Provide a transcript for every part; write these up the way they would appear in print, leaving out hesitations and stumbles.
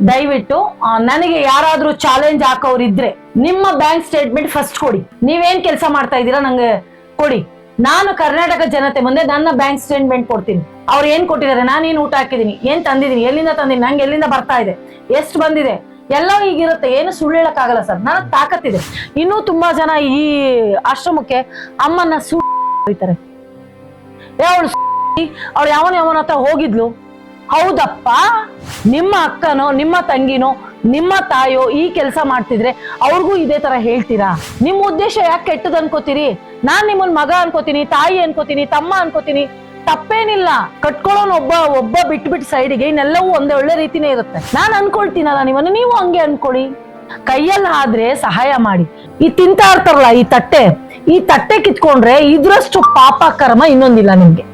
ದಯವಿಟ್ಟು ನನಗೆ ಯಾರಾದ್ರೂ ಚಾಲೆಂಜ್ ಹಾಕೋರಿದ್ರೆ ನಿಮ್ಮ ಬ್ಯಾಂಕ್ ಸ್ಟೇಟ್ಮೆಂಟ್ ಫಸ್ಟ್ ಕೊಡಿ. ನೀವೇನ್ ಕೆಲಸ ಮಾಡ್ತಾ ಇದ್ದೀರಾ ನಂಗೆ ಕೊಡಿ. ನಾನು ಕರ್ನಾಟಕ ಜನತೆ ಮುಂದೆ ನನ್ನ ಬ್ಯಾಂಕ್ ಸ್ಟೇಟ್ಮೆಂಟ್ ಕೊಡ್ತೀನಿ. ಅವ್ರು ಏನ್ ಕೊಟ್ಟಿದ್ದಾರೆ, ನಾನು ಏನ್ ಊಟ ಹಾಕಿದೀನಿ, ಏನ್ ತಂದಿದ್ದೀನಿ, ಎಲ್ಲಿಂದ ತಂದಿನಿ, ನಂಗೆ ಎಲ್ಲಿಂದ ಬರ್ತಾ ಇದೆ, ಎಷ್ಟು ಬಂದಿದೆ, ಎಲ್ಲ ಈಗಿರುತ್ತೆ. ಏನು ಸುಳ್ಳು ಹೇಳಕ್ ಆಗಲ್ಲ ಸರ್, ನನಗ್ ತಾಕತ್ತಿದೆ. ಇನ್ನೂ ತುಂಬಾ ಜನ ಈ ಆಶ್ರಮಕ್ಕೆ ಅಮ್ಮನ ಸುಳ್ತಾರೆ. ಅವಳು ಯಾವನ ಹತ್ರ ಹೋಗಿದ್ಲು, ಹೌದಪ್ಪ ನಿಮ್ಮ ಅಕ್ಕನೋ ನಿಮ್ಮ ತಂಗಿನೋ ನಿಮ್ಮ ತಾಯೋ ಈ ಕೆಲಸ ಮಾಡ್ತಿದ್ರೆ ಅವ್ರಿಗೂ ಇದೇ ತರ ಹೇಳ್ತೀರಾ? ನಿಮ್ ಉದ್ದೇಶ ಯಾಕೆ ಕೆಟ್ಟದ್ ಅನ್ಕೋತೀರಿ? ನಾನ್ ನಿಮ್ಮನ್ ಮಗ ಅನ್ಕೋತೀನಿ, ತಾಯಿ ಅನ್ಕೋತೀನಿ, ತಮ್ಮ ಅನ್ಕೋತೀನಿ, ತಪ್ಪೇನಿಲ್ಲ. ಕಟ್ಕೊಳ್ಳೋನ್ ಒಬ್ಬ ಬಿಟ್ಟು ಸೈಡಿಗೆ ಇನ್ನೆಲ್ಲವೂ ಒಂದೇ ಒಳ್ಳೆ ರೀತಿನೇ ಇರುತ್ತೆ. ನಾನ್ ಅನ್ಕೊಳ್ತೀನಲ್ಲ ನಿಮ್ಮನ್ನು, ನೀವು ಹಂಗೆ ಅನ್ಕೊಳ್ಳಿ. ಕೈಯಲ್ಲಿ ಆದ್ರೆ ಸಹಾಯ ಮಾಡಿ. ಈ ತಿಂತಾ ಇರ್ತಾರಲ್ಲ ಈ ತಟ್ಟೆ ಕಿತ್ಕೊಂಡ್ರೆ ಇದ್ರಷ್ಟು ಪಾಪ ಕರ್ಮ ಇನ್ನೊಂದಿಲ್ಲ ನಿಮ್ಗೆ.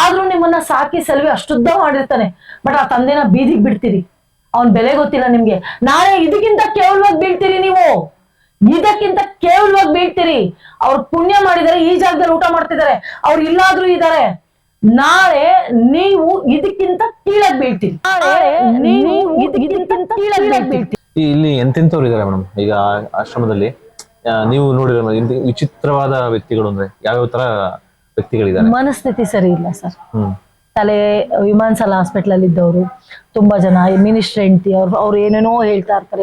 ಆದ್ರೂ ನಿಮ್ಮನ್ನ ಸಾಕಿ ಸಲುವೆ ಅಷ್ಟುದ್ದ ಮಾಡಿರ್ತಾನೆ. ಬಟ್ ಆ ತಂದೆನ ಬೀದಿಗೆ ಬಿಡ್ತೀರಿ, ಅವನ್ ಬೆಲೆ ಗೊತ್ತಿಲ್ಲ ನಿಮ್ಗೆ. ನಾಳೆ ಇದಕ್ಕಿಂತ ಕೇವಲವಾಗಿ ಬೀಳ್ತೀರಿ ನೀವು, ಇದಕ್ಕಿಂತ ಕೇವಲವಾಗಿ ಬೀಳ್ತೀರಿ. ಅವ್ರು ಪುಣ್ಯ ಮಾಡಿದಾರೆ, ಈ ಜಾಗದಲ್ಲಿ ಊಟ ಮಾಡ್ತಿದ್ದಾರೆ, ಅವ್ರು ಇಲ್ಲಾದ್ರೂ ಇದ್ದಾರೆ. ನಾಳೆ ನೀವು ಇದಕ್ಕಿಂತ ಕೀಳಾಗಿ ಬೀಳ್ತೀರಿ. ಇಲ್ಲಿ ಎಂತೆಂತವ್ರು ಇದಾರೆ ಮೇಡಮ್ ಈಗ ಆಶ್ರಮದಲ್ಲಿ? ನೀವು ನೋಡಿರೋ ವಿಚಿತ್ರವಾದ ವ್ಯಕ್ತಿಗಳು ಅಂದ್ರೆ ಯಾವ್ಯಾವ ತರ ವ್ಯಕ್ತಿಗಳಿದ್ದಾರೆ? ಮನಸ್ಥಿತಿ ಸರಿ ಇಲ್ಲ ಸರ್. ತಲೆ ವಿಮಾನಸಾಲ ಹಾಸ್ಪಿಟಲ್ ಅಲ್ಲಿ ಇದ್ದವರು ತುಂಬಾ ಜನ, ಮಿನಿಸ್ಟರ್ ಹೆಂಡತಿ ಅವ್ರು ಏನೇನೋ ಹೇಳ್ತಾ ಇರ್ತಾರೆ.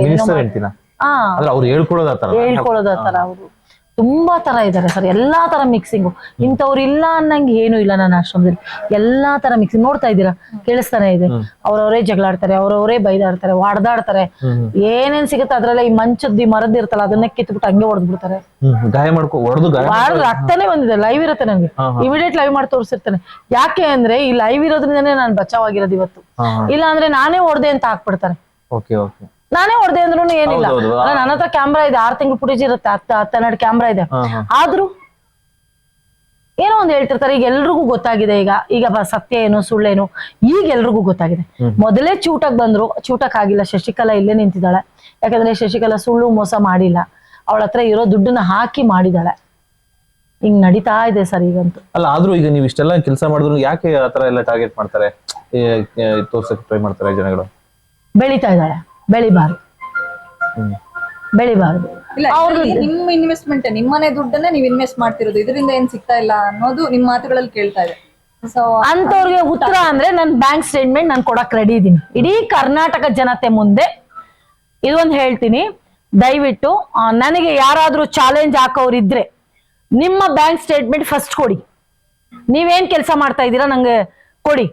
ಹೇಳ್ಕೊಳ್ಳೋದತ್ತರ ಅವರು ತುಂಬಾ ತರ ಇದಾರೆ ಸರ್. ಎಲ್ಲಾ ತರ ಮಿಕ್ಸಿಂಗು. ಇಂಥವ್ರು ಇಲ್ಲ ಅನ್ನಂಗೆ ಏನು ಇಲ್ಲ ನನ್ನ ಆಶ್ರಮದಲ್ಲಿ. ಎಲ್ಲಾ ತರ ಮಿಕ್ಸಿಂಗ್ ನೋಡ್ತಾ ಇದ್ದೀರಾ, ಕೇಳಿಸ್ತಾನೆ ಇದೆ. ಅವ್ರವರೇ ಜಗಳಾಡ್ತಾರೆ, ಅವ್ರವರೇ ಬೈದಾಡ್ತಾರೆ, ಹೊಡೆದಾಡ್ತಾರೆ. ಏನೇನ್ ಸಿಗುತ್ತೆ ಅದ್ರಲ್ಲ ಈ ಮಂಚದ್ದಿ ಮರದ್ದು ಇರ್ತಲ್ಲ ಅದನ್ನೇ ಕಿತ್ಬಿಟ್ಟು ಹಂಗೆ ಹೊಡೆದ್ಬಿಡ್ತಾರೆ. ರಕ್ತನೇ ಬಂದಿದೆ. ಲೈವ್ ಇರುತ್ತೆ ನಂಗೆ, ಇಮಿಡಿಯೇಟ್ ಲೈವ್ ಮಾಡಿ ತೋರಿಸಿರ್ತಾನೆ. ಯಾಕೆ ಅಂದ್ರೆ ಈ ಲೈವ್ ಇರೋದ್ರಿಂದನೇ ನಾನು ಬಚಾವಾಗಿರೋದು ಇವತ್ತು. ಇಲ್ಲ ಅಂದ್ರೆ ನಾನೇ ಹೊಡೆದೆ ಅಂತ ಹಾಕ್ಬಿಡ್ತಾರೆ. ನಾನೇ ಹೊಡೆದೆ ಅಂದ್ರೂ ಏನಿಲ್ಲ. ನನ್ನ ಹತ್ರ ಕ್ಯಾಮ್ರಾ ಇದೆ, 6 ತಿಂಗಳು ಫುಟೇಜ್ ಇರುತ್ತೆ, 10-12 ಕ್ಯಾಮ್ರಾ ಇದೆ. ಆದ್ರೂ ಏನೋ ಒಂದ್ ಹೇಳ್ತಿರ್ತಾರೆ. ಈಗ ಎಲ್ರಿಗೂ ಗೊತ್ತಾಗಿದೆ. ಈಗ ಸತ್ಯ ಏನು ಸುಳ್ಳೇನು ಈಗ ಎಲ್ರಿಗೂ ಗೊತ್ತಾಗಿದೆ. ಮೊದಲೇ ಚೂಟಕ್ ಬಂದ್ರು, ಚೂಟಕ್ ಆಗಿಲ್ಲ. ಶಶಿಕಲಾ ಇಲ್ಲೇ ನಿಂತಿದ್ದಾಳೆ. ಯಾಕಂದ್ರೆ ಶಶಿಕಲಾ ಸುಳ್ಳು ಮೋಸ ಮಾಡಿಲ್ಲ. ಅವಳ ಹತ್ರ ಇರೋ ದುಡ್ಡನ್ನ ಹಾಕಿ ಮಾಡಿದಾಳೆ. ಹಿಂಗ್ ನಡೀತಾ ಇದೆ ಸರ್ ಈಗಂತೂ. ಅಲ್ಲ ಆದ್ರೂ ಈಗ ನೀವು ಇಷ್ಟೆಲ್ಲ ಕೆಲಸ ಮಾಡಿದ್ರು ಯಾಕೆ ಆತರ ಎಲ್ಲ ಟಾರ್ಗೆಟ್ ಮಾಡ್ತಾರೆ, ತೋರ್ಸಕ್ ಟ್ರೈ ಮಾಡ್ತಾರೆ ಜನಗಳು? ಬೆಳಿತಾ ಇದ್ದಾಳೆ, ಬೆಳಿಬಾರ್ದು. ನಿಮ್ಮ ಇನ್ವೆಸ್ಟ್ಮೆಂಟ್, ನಿಮ್ಮನೆ ದುಡ್ಡನ್ನೇ ನೀವು ಇನ್ವೆಸ್ಟ್ ಮಾಡ್ತಿರೋದು, ಇದರಿಂದ ಏನ್ ಸಿಗ್ತಾ ಇಲ್ಲ ಅನ್ನೋದು ನಿಮ್ ಮಾತುಗಳಲ್ಲಿ ಕೇಳ್ತಾ ಇದೆ. ಸೊ ಅಂತವ್ರಿಗೆ ಉತ್ತರ ಅಂದ್ರೆ ನನ್ ಬ್ಯಾಂಕ್ ಸ್ಟೇಟ್ಮೆಂಟ್ ನಾನು ಕೊಡಕ್ ರೆಡಿ ಇದೀನಿ. ಇಡೀ ಕರ್ನಾಟಕ ಜನತೆ ಮುಂದೆ ಇದೊಂದು ಹೇಳ್ತೀನಿ. ದಯವಿಟ್ಟು ನನಗೆ ಯಾರಾದ್ರೂ ಚಾಲೆಂಜ್ ಹಾಕೋರಿದ್ರೆ ನಿಮ್ಮ ಬ್ಯಾಂಕ್ ಸ್ಟೇಟ್ಮೆಂಟ್ ಫಸ್ಟ್ ಕೊಡಿ. ನೀವೇನ್ ಕೆಲಸ ಮಾಡ್ತಾ ಇದ್ದೀರಾ ನಂಗೆ ಕೊಡಿ.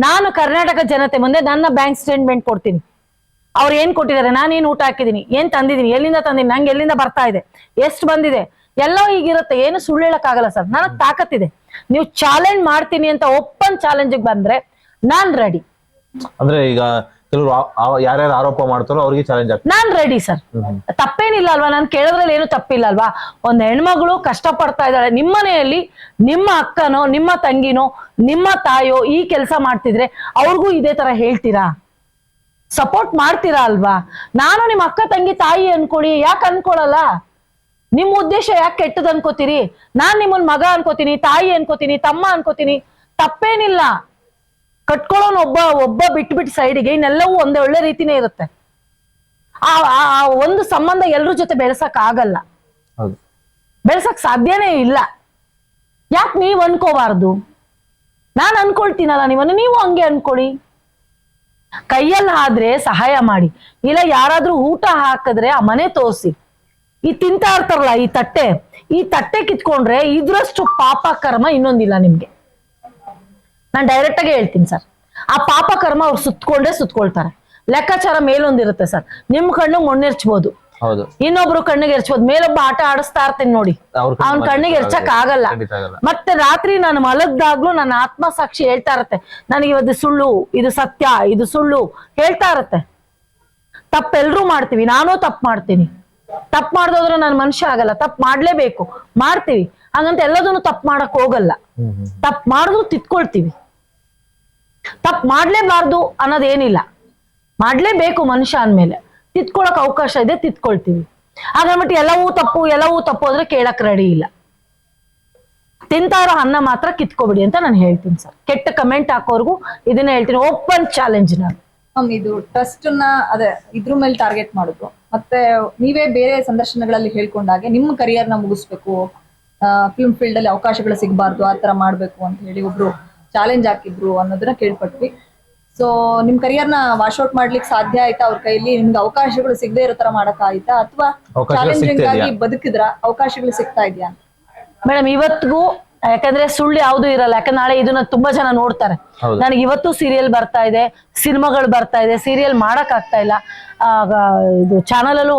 ನಾನು ಕರ್ನಾಟಕ ಜನತೆ ಮುಂದೆ ನನ್ನ ಬ್ಯಾಂಕ್ ಸ್ಟೇಟ್ಮೆಂಟ್ ಕೊಡ್ತೀನಿ. ಅವ್ರು ಏನ್ ಕೊಟ್ಟಿದ್ದಾರೆ, ನಾನು ಏನ್ ಊಟ ಹಾಕಿದೀನಿ, ಏನ್ ತಂದಿದ್ದೀನಿ, ಎಲ್ಲಿಂದ ತಂದಿನಿ, ನಂಗೆ ಎಲ್ಲಿಂದ ಬರ್ತಾ ಇದೆ, ಎಷ್ಟು ಬಂದಿದೆ, ಎಲ್ಲ ಈಗಿರುತ್ತೆ. ಏನು ಸುಳ್ಳು ಹೇಳಕ್ ಆಗಲ್ಲ ಸರ್, ನನಗ್ ತಾಕತ್ತಿದೆ. ನೀವು ಚಾಲೆಂಜ್ ಮಾಡ್ತೀನಿ ಅಂತ ಓಪನ್ ಚಾಲೆಂಜ್ ಬಂದ್ರೆ ನಾನ್ ರೆಡಿ. ಅಂದ್ರೆ ಈಗ ಕೆಲವರು ಯಾರ್ಯಾರು ಆರೋಪ ಮಾಡ್ತಾರೋ ಅವ್ರಿಗೆ ಚಾಲೆಂಜ್ ಆಗ್ತದೆ, ನಾನ್ ರೆಡಿ ಸರ್. ತಪ್ಪೇನಿಲ್ಲ ಅಲ್ವಾ? ನಾನು ಕೇಳೋದ್ರಲ್ಲಿ ಏನು ತಪ್ಪಿಲ್ಲ ಅಲ್ವಾ? ಒಂದ್ ಹೆಣ್ಮಗಳು ಕಷ್ಟ ಪಡ್ತಾ ಇದ್ದಾಳೆ, ನಿಮ್ಮನೆಯಲ್ಲಿ ನಿಮ್ಮ ಅಕ್ಕನೋ ನಿಮ್ಮ ತಂಗಿನೋ ನಿಮ್ಮ ತಾಯೋ ಈ ಕೆಲಸ ಮಾಡ್ತಿದ್ರೆ ಅವ್ರಿಗೂ ಇದೇ ತರ ಹೇಳ್ತೀರಾ? ಸಪೋರ್ಟ್ ಮಾಡ್ತೀರಾ ಅಲ್ವಾ? ನಾನು ನಿಮ್ಮ ಅಕ್ಕ ತಂಗಿ ತಾಯಿ ಅನ್ಕೊಳ್ಳಿ, ಯಾಕೆ ಅನ್ಕೊಳಲ್ಲ? ನಿಮ್ ಉದ್ದೇಶ ಯಾಕೆ ಕೆಟ್ಟದ್ ಅನ್ಕೋತೀರಿ? ನಾನ್ ನಿಮ್ಮನ್ ಮಗ ಅನ್ಕೋತೀನಿ, ತಾಯಿ ಅನ್ಕೋತೀನಿ, ತಮ್ಮ ಅನ್ಕೋತೀನಿ, ತಪ್ಪೇನಿಲ್ಲ. ಕಟ್ಕೊಳ್ಳೋನ್ ಒಬ್ಬ ಬಿಟ್ಟು ಸೈಡಿಗೆ ಇನ್ನೆಲ್ಲವೂ ಒಂದೇ ಒಳ್ಳೆ ರೀತಿನೇ ಇರುತ್ತೆ. ಆ ಒಂದು ಸಂಬಂಧ ಎಲ್ರ ಜೊತೆ ಬೆಳೆಸಕ್ ಆಗಲ್ಲ, ಬೆಳೆಸಕ್ ಸಾಧ್ಯನೇ ಇಲ್ಲ. ಯಾಕೆ ನೀವ್ ಅನ್ಕೋಬಾರ್ದು? ನಾನ್ ಅನ್ಕೊಳ್ತೀನಲ್ಲ ನಿಮ್ಮನ್ನು, ನೀವು ಹಂಗೆ ಅನ್ಕೊಳ್ಳಿ. ಕೈಯಲ್ಲಿ ಆದ್ರೆ ಸಹಾಯ ಮಾಡಿ. ಇಲ್ಲ ಯಾರಾದ್ರೂ ಊಟ ಹಾಕಿದ್ರೆ ಆ ಮನೆ ತೋರಿಸಿ. ಈ ತಿಂತಾ ಇರ್ತಾರಲ್ಲ ಈ ತಟ್ಟೆ ಕಿತ್ಕೊಂಡ್ರೆ ಇದ್ರಷ್ಟು ಪಾಪ ಕರ್ಮ ಇನ್ನೊಂದಿಲ್ಲ ನಿಮ್ಗೆ. ನಾನ್ ಡೈರೆಕ್ಟ್ ಆಗಿ ಹೇಳ್ತೀನಿ ಸರ್. ಆ ಪಾಪ ಕರ್ಮ ಅವ್ರು ಸುತ್ಕೊಳ್ತಾರೆ. ಲೆಕ್ಕಾಚಾರ ಮೇಲೊಂದಿರುತ್ತೆ ಸರ್. ನಿಮ್ ಕಣ್ಣು ಮೊಣ್ಣೆರ್ಚ್ಬೋದು, ಇನ್ನೊಬ್ರು ಕಣ್ಣಿಗೆ ಎರ್ಚ್ಬೋದು. ಮೇಲೊಬ್ಬ ಆಟ ಆಡಿಸ್ತಾ ಇರ್ತೀನಿ ನೋಡಿ, ಅವ್ನ ಕಣ್ಣಿಗೆ ಎರ್ಚಕ್ ಆಗಲ್ಲ. ಮತ್ತೆ ರಾತ್ರಿ ನಾನು ಮಲಗ್ದಾಗ್ಲೂ ನನ್ನ ಆತ್ಮ ಸಾಕ್ಷಿ ಹೇಳ್ತಾ ಇರತ್ತೆ, ನನಗೆ ಇವತ್ತು ಸುಳ್ಳು, ಇದು ಸತ್ಯ, ಇದು ಸುಳ್ಳು ಹೇಳ್ತಾ ಇರತ್ತೆ. ತಪ್ಪೆಲ್ರೂ ಮಾಡ್ತೀವಿ, ನಾನೂ ತಪ್ಪು ಮಾಡ್ತೀನಿ. ತಪ್ಪು ಮಾಡ್ದೋದ್ರೆ ನಾನು ಮನುಷ್ಯ ಆಗಲ್ಲ. ತಪ್ಪು ಮಾಡ್ಲೇಬೇಕು, ಮಾಡ್ತೀವಿ. ಹಾಗಂತ ಎಲ್ಲದನ್ನು ತಪ್ಪು ಮಾಡಕ್ ಹೋಗಲ್ಲ. ತಪ್ಪು ಮಾಡಿದ್ರು ತಿತ್ಕೊಳ್ತೀವಿ. ತಪ್ಪು ಮಾಡ್ಲೇಬಾರ್ದು ಅನ್ನೋದೇನಿಲ್ಲ, ಮಾಡ್ಲೇಬೇಕು ಮನುಷ್ಯ ಅಂದ್ಮೇಲೆ. ತಿತ್ಕೊಳಕ್ ಅವಕಾಶ ಇದೆ, ತಿತ್ಕೊಳ್ತೀವಿ. ಹಾಗನ್ಬಿಟ್ಟು ಎಲ್ಲವೂ ತಪ್ಪು ಅಂದ್ರೆ ಕೇಳಕ್ ರೆಡಿ ಇಲ್ಲ. ತಿಂತಾ ಇರೋ ಅನ್ನ ಮಾತ್ರ ಕಿತ್ಕೊಬಿಡಿ ಅಂತ ನಾನು ಹೇಳ್ತೀನಿ ಸರ್. ಕೆಟ್ಟ ಕಮೆಂಟ್ ಹಾಕೋರ್ಗು ಇದನ್ನ ಹೇಳ್ತೀನಿ, ಓಪನ್ ಚಾಲೆಂಜ್ ನಾನು. ಮ್ಯಾಮ್, ಇದು ಟ್ರಸ್ಟ್ ನ ಅದೇ ಇದ್ರ ಮೇಲೆ ಟಾರ್ಗೆಟ್ ಮಾಡುದು, ಮತ್ತೆ ನೀವೇ ಬೇರೆ ಸಂದರ್ಶನಗಳಲ್ಲಿ ಹೇಳ್ಕೊಂಡಾಗೆ ನಿಮ್ಮ ಕರಿಯರ್ ನ ಮುಗಿಸ್ಬೇಕು, ಫಿಲ್ಮ್ ಫೀಲ್ಡ್ ಅಲ್ಲಿ ಅವಕಾಶಗಳು ಸಿಗಬಾರ್ದು, ಆ ತರ ಮಾಡ್ಬೇಕು ಅಂತ ಹೇಳಿ ಒಬ್ರು ಚಾಲೆಂಜ್ ಹಾಕಿದ್ರು ಅನ್ನೋದನ್ನ ಕೇಳ್ಪಟ್ವಿ. ಸೊ ನಿಮ್ ಕರಿಯರ್ ನ ವಾಶ್ ಔಟ್ ಮಾಡ್ಲಿಕ್ಕೆ ಸಾಧ್ಯ ಆಯ್ತಾ ಅವ್ರ ಕೈಲಿ? ನಿಮ್ಗೆ ಅವಕಾಶಗಳು ಸಿಗದೆ ಇರೋ ತರ ಮಾಡಕ್ ಆಯ್ತಾ, ಅಥವಾ ಚಾಲೆಂಜಿಂಗ್ ಆಗಿ ಬದುಕಿದ್ರ ಅವಕಾಶಗಳು ಸಿಗ್ತಾ ಇದೆಯಾ? ಮೇಡಮ್, ಇವತ್ತಿಗೂ ಯಾಕಂದ್ರೆ ಸುಳ್ಳು ಯಾವ್ದು ಇರಲ್ಲ. ಯಾಕಂದ್ರೆ ನಾಳೆ ಇದನ್ನ ತುಂಬಾ ಜನ ನೋಡ್ತಾರೆ. ನನಗೆ ಇವತ್ತು ಸೀರಿಯಲ್ ಬರ್ತಾ ಇದೆ, ಸಿನಿಮಾಗಳು ಬರ್ತಾ ಇದೆ, ಸೀರಿಯಲ್ ಮಾಡಕ್ ಆಗ್ತಾ ಇಲ್ಲ. ಇದು ಚಾನಲ್ ಅಲ್ಲೂ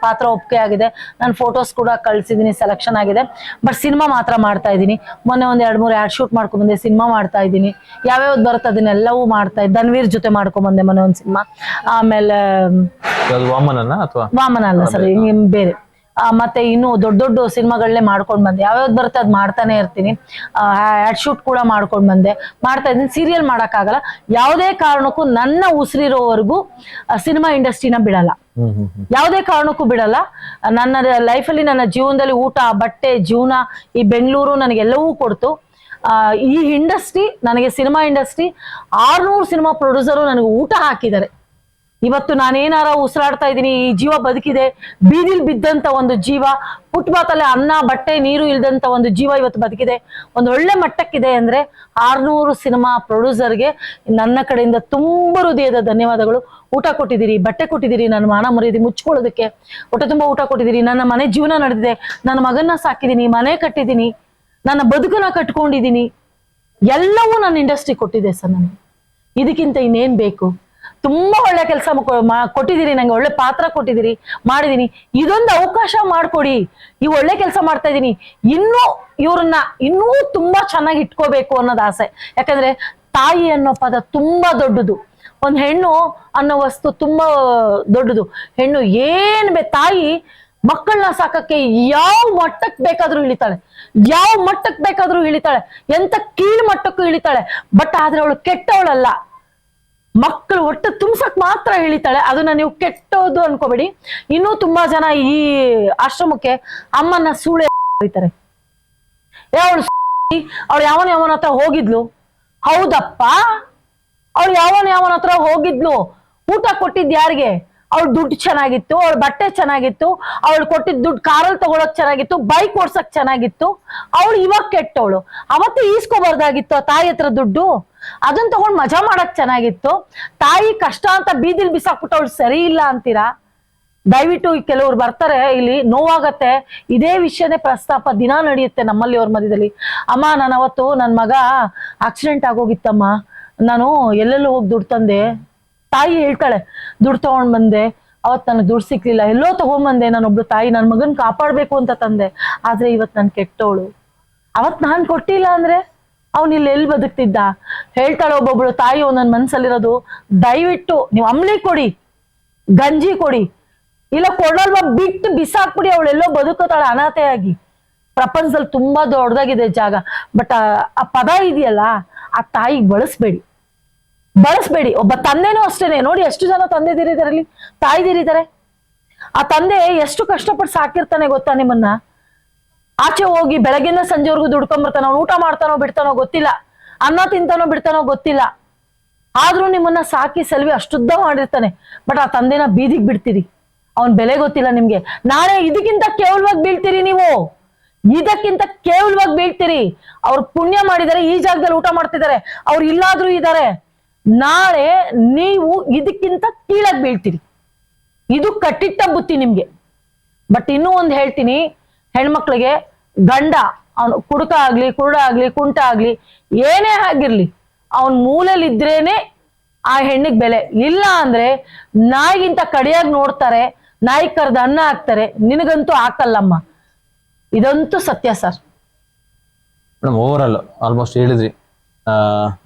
ಪಾತ್ರ ಒಪ್ಪಿಗೆ ಆಗಿದೆ, ನಾನು ಫೋಟೋಸ್ ಕೂಡ ಕಳ್ಸಿದೀನಿ, ಸೆಲೆಕ್ಷನ್ ಆಗಿದೆ. ಬಟ್ ಸಿನಿಮಾ ಮಾತ್ರ ಮಾಡ್ತಾ ಇದ್ದೀನಿ. ಮೊನ್ನೆ ಒಂದ್ 2-3 ಆಡ್ ಶೂಟ್ ಮಾಡ್ಕೊಂಡ್ ಬಂದೆ, ಸಿನಿಮಾ ಮಾಡ್ತಾ ಇದ್ದೀನಿ. ಯಾವ್ಯಾವ್ದು ಬರುತ್ತೆ ಅದನ್ನೆಲ್ಲವೂ ಮಾಡ್ತಾ ಇದ್ದೆ. ಧನ್ವೀರ್ ಜೊತೆ ಮಾಡ್ಕೊಂಡ್ ಬಂದೆ ಮೊನ್ನೆ ಒಂದ್ ಸಿನಿಮಾ. ಆಮೇಲೆ ವಾಮನ ಅಲ್ಲ ಸರ್, ಬೇರೆ. ಮತ್ತೆ ಇನ್ನು ದೊಡ್ಡ ದೊಡ್ಡ ಸಿನಿಮಾಗಳನ್ನೇ ಮಾಡ್ಕೊಂಡ್ ಬಂದೆ. ಯಾವ್ಯಾವ್ದು ಬರುತ್ತೆ ಅದ್ ಮಾಡ್ತಾನೆ ಇರ್ತೀನಿ. ಆಡ್ ಶೂಟ್ ಕೂಡ ಮಾಡ್ಕೊಂಡ್ ಬಂದೆ, ಮಾಡ್ತಾ ಇದ್ದೀನಿ. ಸೀರಿಯಲ್ ಮಾಡಕ್ಕಾಗಲ್ಲ. ಯಾವುದೇ ಕಾರಣಕ್ಕೂ ನನ್ನ ಉಸಿರಿರೋವರೆಗೂ ಸಿನಿಮಾ ಇಂಡಸ್ಟ್ರಿನ ಬಿಡಲ್ಲ, ಯಾವುದೇ ಕಾರಣಕ್ಕೂ ಬಿಡಲ್ಲ. ನನ್ನ ಲೈಫಲ್ಲಿ, ನನ್ನ ಜೀವನದಲ್ಲಿ ಊಟ, ಬಟ್ಟೆ, ಜೀವನ, ಈ ಬೆಂಗಳೂರು ನನಗೆಲ್ಲವೂ ಕೊಡ್ತು. ಈ ಇಂಡಸ್ಟ್ರಿ ನನಗೆ, ಸಿನಿಮಾ ಇಂಡಸ್ಟ್ರಿ 600 ಸಿನಿಮಾ ಪ್ರೊಡ್ಯೂಸರು ನನಗೆ ಊಟ ಹಾಕಿದ್ದಾರೆ. ಇವತ್ತು ನಾನೇನಾರ ಉಸಿರಾಡ್ತಾ ಇದ್ದೀನಿ, ಈ ಜೀವ ಬದುಕಿದೆ. ಬೀದಿಲ್ ಬಿದ್ದಂತ ಒಂದು ಜೀವ, ಫುಟ್ಪಾತಲ್ಲಿ ಅನ್ನ ಬಟ್ಟೆ ನೀರು ಇಲ್ದಂತ ಒಂದು ಜೀವ ಇವತ್ತು ಬದುಕಿದೆ, ಒಂದು ಒಳ್ಳೆ ಮಟ್ಟಕ್ಕಿದೆ ಅಂದ್ರೆ 600 ಸಿನಿಮಾ ಪ್ರೊಡ್ಯೂಸರ್ಗೆ ನನ್ನ ಕಡೆಯಿಂದ ತುಂಬಾ ಹೃದಯದ ಧನ್ಯವಾದಗಳು. ಊಟ ಕೊಟ್ಟಿದ್ದೀರಿ, ಬಟ್ಟೆ ಕೊಟ್ಟಿದ್ದೀರಿ, ನನ್ನ ಮಾನ ಮರ್ಯಾದೆ ಮುಚ್ಕೊಳ್ಳೋದಕ್ಕೆ ಹೊಟ್ಟೆ ತುಂಬಾ ಊಟ ಕೊಟ್ಟಿದ್ದೀರಿ. ನನ್ನ ಮನೆ ಜೀವನ ನಡೆದಿದೆ, ನನ್ನ ಮಗನ್ನ ಸಾಕಿದ್ದೀನಿ, ಮನೆ ಕಟ್ಟಿದ್ದೀನಿ, ನನ್ನ ಬದುಕನ್ನ ಕಟ್ಕೊಂಡಿದ್ದೀನಿ. ಎಲ್ಲವೂ ನನ್ನ ಇಂಡಸ್ಟ್ರಿ ಕೊಟ್ಟಿದೆ ಸರ್ ನನಗೆ. ಇದಕ್ಕಿಂತ ಇನ್ನೇನ್ ಬೇಕು? ತುಂಬಾ ಒಳ್ಳೆ ಕೆಲಸ ಕೊಟ್ಟಿದ್ದೀರಿ, ನಂಗೆ ಒಳ್ಳೆ ಪಾತ್ರ ಕೊಟ್ಟಿದ್ದೀರಿ, ಮಾಡಿದೀನಿ. ಇದೊಂದು ಅವಕಾಶ ಮಾಡ್ಕೊಡಿ. ಈ ಒಳ್ಳೆ ಕೆಲಸ ಮಾಡ್ತಾ ಇದ್ದೀನಿ, ಇವ್ರನ್ನ ಇನ್ನೂ ತುಂಬಾ ಚೆನ್ನಾಗಿ ಇಟ್ಕೋಬೇಕು ಅನ್ನೋದು ಆಸೆ. ಯಾಕಂದ್ರೆ ತಾಯಿ ಅನ್ನೋ ಪದ ತುಂಬಾ ದೊಡ್ಡದು, ಒಂದ್ ಹೆಣ್ಣು ಅನ್ನೋ ವಸ್ತು ತುಂಬಾ ದೊಡ್ಡದು. ಹೆಣ್ಣು ತಾಯಿ ಮಕ್ಕಳನ್ನ ಸಾಕಕ್ಕೆ ಯಾವ ಮಟ್ಟಕ್ಕೆ ಬೇಕಾದ್ರೂ ಇಳಿತಾಳೆ, ಯಾವ ಮಟ್ಟಕ್ಕೆ ಬೇಕಾದ್ರೂ ಇಳಿತಾಳೆ, ಎಂತ ಕೀಳು ಮಟ್ಟಕ್ಕೂ ಇಳಿತಾಳೆ. ಬಟ್ ಆದ್ರೆ ಅವಳು ಕೆಟ್ಟವಳಲ್ಲ, ಮಕ್ಕಳು ಹೊಟ್ಟೆ ತುಂಬಸಕ್ ಮಾತ್ರ ಇಳಿತಾಳೆ. ಅದನ್ನ ನೀವು ಕೆಟ್ಟೋದು ಅನ್ಕೋಬೇಡಿ. ಇನ್ನೂ ತುಂಬಾ ಜನ ಈ ಆಶ್ರಮಕ್ಕೆ ಅಮ್ಮನ ಸೂಳೆ ಕರೀತಾರೆ. ಅವಳು ಯಾವನ ಹತ್ರ ಹೋಗಿದ್ಲು? ಹೌದಪ್ಪ, ಅವಳು ಯಾವನ ಹತ್ರ ಹೋಗಿದ್ಲು. ಊಟ ಕೊಟ್ಟಿದ್ ಯಾರಿಗೆ? ಅವಳು ದುಡ್ಡು ಚೆನ್ನಾಗಿತ್ತು, ಅವಳ ಬಟ್ಟೆ ಚೆನ್ನಾಗಿತ್ತು, ಅವಳು ಕೊಟ್ಟಿದ್ ದುಡ್ಡು ಕಾರಲ್ಲಿ ತಗೊಳಕ್ ಚೆನ್ನಾಗಿತ್ತು, ಬೈಕ್ ಓಡ್ಸಕ್ ಚೆನ್ನಾಗಿತ್ತು. ಅವಳು ಇವಾಗ ಕೆಟ್ಟವಳು. ಅವತ್ತು ಈಸ್ಕೋಬಾರ್ದಾಗಿತ್ತು ಆ ತಾಯಿ ಹತ್ರ ದುಡ್ಡು, ಅದನ್ನ ತಗೊಂಡ್ ಮಜಾ ಮಾಡಕ್ ಚೆನ್ನಾಗಿತ್ತು. ತಾಯಿ ಕಷ್ಟ ಅಂತ ಬೀದಿಲ್ ಬಿಸಾಕ್ಬಿಟ್ಟು ಅವಳು ಸರಿ ಇಲ್ಲ ಅಂತೀರಾ? ದಯವಿಟ್ಟು ಕೆಲವ್ರು ಬರ್ತಾರೆ ಇಲ್ಲಿ, ನೋವಾಗತ್ತೆ. ಇದೇ ವಿಷಯನೇ ಪ್ರಸ್ತಾಪ ದಿನ ನಡೆಯುತ್ತೆ ನಮ್ಮಲ್ಲಿ ಅವ್ರ ಮಧ್ಯದಲ್ಲಿ. ಅಮ್ಮ, ನಾನು ಅವತ್ತು ನನ್ ಮಗ ಆಕ್ಸಿಡೆಂಟ್ ಆಗೋಗಿತ್ತಮ್ಮ, ನಾನು ಎಲ್ಲೆಲ್ಲೋ ಹೋಗಿ ದುಡ್ಡು ತಂದೆ. ತಾಯಿ ಹೇಳ್ತಾಳೆ, ದುಡ್ಡು ತಗೊಂಡ್ ಬಂದೆ, ಅವತ್ ನನಗೆ ದುಡ್ಡು ಸಿಕ್ಲಿಲ್ಲ, ಎಲ್ಲೋ ತಗೊಂಡ್ಬಂದೆ. ನಾನೊಬ್ಳು ತಾಯಿ, ನನ್ ಮಗನ್ ಕಾಪಾಡ್ಬೇಕು ಅಂತ ತಂದೆ, ಆದ್ರೆ ಇವತ್ ನನ್ ಕೆಟ್ಟವಳು. ಅವತ್ ನಾನ್ ಕೊಟ್ಟಿಲ್ಲ ಅಂದ್ರೆ ಅವ್ನ್ ಇಲ್ಲಿ ಎಲ್ಲಿ ಬದುಕ್ತಿದ್ದ? ಹೇಳ್ತಾಳೆ ಒಬ್ಬೊಬ್ಳು ತಾಯಿ ನನ್ ಮನ್ಸಲ್ಲಿರೋದು, ದಯವಿಟ್ಟು ನೀವು ಅಂಬ್ಲಿ ಕೊಡಿ, ಗಂಜಿ ಕೊಡಿ, ಇಲ್ಲ ಕೊಡಲ್ವಾ ಬಿಟ್ಟು ಬಿಸಾಕ್ಬಿಡಿ, ಅವಳೆಲ್ಲೋ ಬದುಕೋತಾಳೆ ಅನಾಥೆಯಾಗಿ. ಪ್ರಪಂಚದಲ್ಲಿ ತುಂಬಾ ದೊಡ್ಡದಾಗಿದೆ ಜಾಗ. ಬಟ್ ಆ ಪದ ಇದೆಯಲ್ಲ, ಆ ತಾಯಿಗೆ ಬಳಸ್ಬೇಡಿ. ಒಬ್ಬ ತಂದೆನೂ ಅಷ್ಟೇನೆ. ನೋಡಿ ಎಷ್ಟು ಜನ ತಂದೆದಿರಿದಾರಲ್ಲಿ, ತಾಯಿದಿರಿದ್ದಾರೆ. ಆ ತಂದೆ ಎಷ್ಟು ಕಷ್ಟಪಟ್ಟು ಸಾಕಿರ್ತಾನೆ ಗೊತ್ತಾ ನಿಮ್ಮನ್ನ? ಆಚೆ ಹೋಗಿ ಬೆಳಗ್ಗೆನ ಸಂಜೆವರೆಗೂ ದುಡ್ಕೊಂಡ್ಬರ್ತಾನ. ಅವ್ನು ಊಟ ಮಾಡ್ತಾನೋ ಬಿಡ್ತಾನೋ ಗೊತ್ತಿಲ್ಲ, ಅನ್ನ ತಿಂತಾನೋ ಬಿಡ್ತಾನೋ ಗೊತ್ತಿಲ್ಲ. ಆದ್ರೂ ನಿಮ್ಮನ್ನ ಸಾಕಿ ಸೆಲ್ವಿ ಅಷ್ಟುದ್ದ ಮಾಡಿರ್ತಾನೆ. ಬಟ್ ಆ ತಂದೆನ ಬೀದಿಗೆ ಬಿಡ್ತೀರಿ, ಅವನ್ ಬೆಲೆ ಗೊತ್ತಿಲ್ಲ ನಿಮ್ಗೆ. ನಾಳೆ ಇದಕ್ಕಿಂತ ಕೇವಲವಾಗಿ ಬೀಳ್ತೀರಿ ನೀವು, ಇದಕ್ಕಿಂತ ಕೇವಲವಾಗಿ ಬೀಳ್ತೀರಿ. ಅವ್ರು ಪುಣ್ಯ ಮಾಡಿದ್ದಾರೆ, ಈ ಜಾಗದಲ್ಲಿ ಊಟ ಮಾಡ್ತಿದ್ದಾರೆ, ಅವ್ರು ಇಲ್ಲಾದ್ರೂ ಇದ್ದಾರೆ. ನಾಳೆ ನೀವು ಇದಕ್ಕಿಂತ ಕೀಳಾಗಿ ಬೀಳ್ತೀರಿ. ಇದು ಕಟ್ಟಿಟ್ಟ ಬುತ್ತಿ ನಿಮ್ಗೆ. ಬಟ್ ಇನ್ನೂ ಒಂದ್ ಹೇಳ್ತೀನಿ, ಹೆಣ್ಮಕ್ಳಿಗೆ ಗಂಡ ಅವನು ಕುಡುಕ ಆಗ್ಲಿ, ಕುರುಡ ಆಗ್ಲಿ, ಕುಂಟ ಆಗ್ಲಿ, ಏನೇ ಆಗಿರ್ಲಿ, ಅವನ್ ಮೂಲೆಯಲ್ಲಿ ಇದ್ರೇನೆ ಆ ಹೆಣ್ಣಿಗೆ ಬೆಲೆ. ಇಲ್ಲ ಅಂದ್ರೆ ನಾಯಿಗಿಂತ ಕಡಿಯಾಗಿ ನೋಡ್ತಾರೆ, ನಾಯಿ ಕರ್ದ ಅನ್ನ ಹಾಕ್ತಾರೆ, ನಿನಗಂತೂ ಹಾಕಲ್ಲಮ್ಮ. ಇದಂತೂ ಸತ್ಯ sir. Madam, over all almost ಹೇಳಿದ್ರಿ.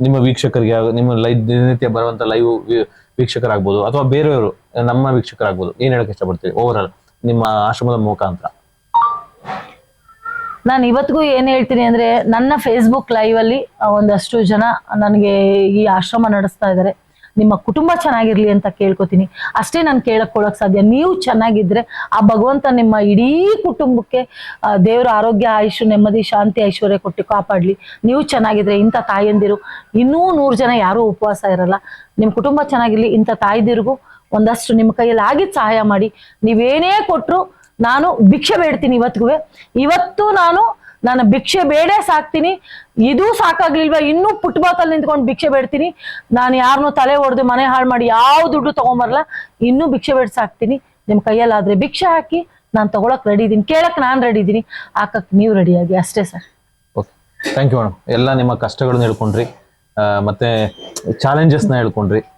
ನಿಮ್ಮ ವೀಕ್ಷಕರಿಗೆ, ನಿಮ್ಮ ದಿನನಿತ್ಯ ಬರುವಂತ ಲೈವ್ ವೀಕ್ಷಕರಾಗ್ಬೋದು ಅಥವಾ ಬೇರೆಯವರು ನಮ್ಮ ವೀಕ್ಷಕರಾಗ್ಬೋದು, ಏನ್ ಹೇಳಕ್ ಇಷ್ಟಪಡ್ತೀವಿ ಓವರ್ ಆಲ್ ನಿಮ್ಮ ಆಶ್ರಮದ ಮುಖಾಂತರ? ನಾನು ಇವತ್ತಿಗೂ ಏನ್ ಹೇಳ್ತೀನಿ ಅಂದ್ರೆ, ನನ್ನ ಫೇಸ್ಬುಕ್ ಲೈವ್ ಅಲ್ಲಿ ಒಂದಷ್ಟು ಜನ ನನಗೆ ಈ ಆಶ್ರಮ ನಡೆಸ್ತಾ ಇದ್ದಾರೆ. ನಿಮ್ಮ ಕುಟುಂಬ ಚೆನ್ನಾಗಿರ್ಲಿ ಅಂತ ಕೇಳ್ಕೊತೀನಿ. ಅಷ್ಟೇ ನಾನು ಕೇಳಕ್ಕೊಳಕ್ ಸಾಧ್ಯ. ನೀವು ಚೆನ್ನಾಗಿದ್ರೆ ಆ ಭಗವಂತ ನಿಮ್ಮ ಇಡೀ ಕುಟುಂಬಕ್ಕೆ ದೇವರ ಆರೋಗ್ಯ, ಆಯುಷ್, ನೆಮ್ಮದಿ, ಶಾಂತಿ, ಐಶ್ವರ್ಯ ಕೊಟ್ಟು ಕಾಪಾಡ್ಲಿ. ನೀವು ಚೆನ್ನಾಗಿದ್ರೆ ಇಂಥ ತಾಯಂದಿರು ಇನ್ನೂ 100 ಜನ ಯಾರೂ ಉಪವಾಸ ಇರಲ್ಲ. ನಿಮ್ಮ ಕುಟುಂಬ ಚೆನ್ನಾಗಿರ್ಲಿ. ಇಂಥ ತಾಯ್ದಿರಿಗೂ ಒಂದಷ್ಟು ನಿಮ್ಮ ಕೈಯಲ್ಲಿ ಆಗಿದ್ದು ಸಹಾಯ ಮಾಡಿ. ನೀವೇನೇ ಕೊಟ್ರು ನಾನು ಭಿಕ್ಷೆ ಬೇಡ್ತೀನಿ. ಇವತ್ತು ನಾನು ಭಿಕ್ಷೆ ಬೇಡೇ ಸಾಕ್ತೀನಿ. ಇದು ಸಾಕಾಗ್ಲಿಲ್ವಾ, ಇನ್ನೂ ಫುಟ್ಪಾತಲ್ಲಿ ನಿಂತ್ಕೊಂಡು ಭಿಕ್ಷೆ ಬೇಡ್ತೀನಿ. ನಾನು ಯಾರನ್ನೂ ತಲೆ ಹೊಡೆದು ಮನೆ ಹಾಳು ಮಾಡಿ ಯಾವ ದುಡ್ಡು ತಗೊಂಬರಲ್ಲ. ಇನ್ನೂ ಭಿಕ್ಷೆ ಬೇಡ ಸಾಕ್ತೀನಿ. ನಿಮ್ಮ ಕೈಯಲ್ಲಾದ್ರೆ ಭಿಕ್ಷೆ ಹಾಕಿ, ನಾನು ತಗೊಳಕ್ ರೆಡಿ ಇದೀನಿ. ಕೇಳಕ್ ನಾನು ರೆಡಿ ಇದೀನಿ, ಹಾಕಕ್ ನೀವು ರೆಡಿಯಾಗಿ. ಅಷ್ಟೇ sir. Okay, thank you madam. ಎಲ್ಲ ನಿಮ್ಮ ಕಷ್ಟಗಳನ್ನ ಹೇಳ್ಕೊಂಡ್ರಿ, ಮತ್ತೆ ಚಾಲೆಂಜಸ್ನ ಹೇಳ್ಕೊಂಡ್ರಿ.